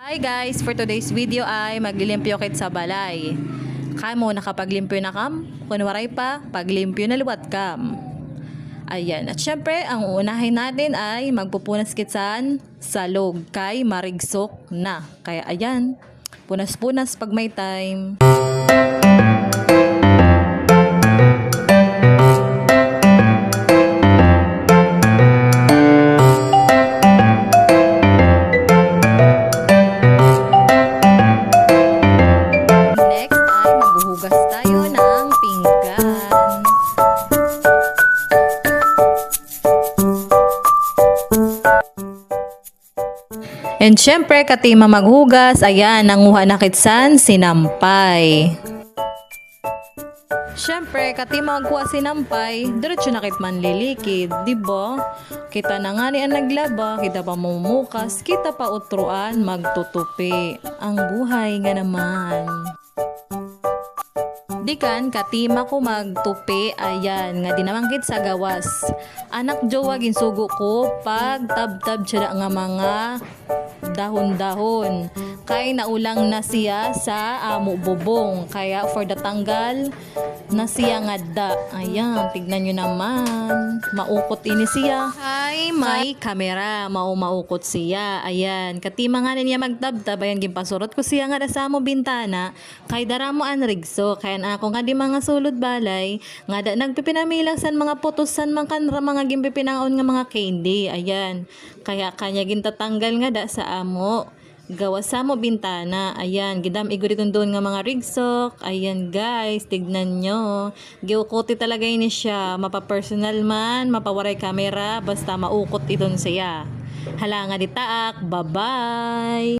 Hi guys! For today's video ay maglilimpyo kit sa balay. Kamo nakapaglimpyo na kam? Kunwaray pa, paglimpyo na luwat kam. Ayan. At syempre, ang uunahin natin ay magpupunas kitsan sa log kay marigsok na. Kaya ayan, punas-punas pag may time. And syempre, katima maghugas, ayan, nanguha na kitsan, sinampay. Syempre, katima magkuha sinampay, diretso na kit manlilikid, diba? Kita na nga ni ang naglaba, kita pa mumukas, kita pa utruan, magtutupi. Ang buhay nga naman. Dikan, katima ko magtupi, ayan, nga dinamangkit sa gawas. Anak jowa ginsugo ko, pag tab-tab siya nga mga dahon-dahon. Kay naulang na siya sa amo bubong. Kaya for the tanggal na siya nga da. Ayan, tignan nyo naman. Maukot ini siya. Ay, may kamera. Maukot siya. Ayan, katima nga niya magtabtab. Ayan, gimpasurot ko siya nga sa amo bintana. Kay daramo an rigso. Kaya ako nga di mga sulod balay. Nga da nagpipinamilang san mga putusan mga gimpipinaon nga mga candy. Ayan. Kaya kanya gintatanggal nga da sa amo. Gawa sa mo bintana. Ayan, gidam iguri doon nga mga rigsok. Ayan guys, tignan nyo. Giukuti talaga ini siya. Mapa-personal man, mapawaray kamera, basta maukot idon siya. Hala nga ditaak. Bye-bye!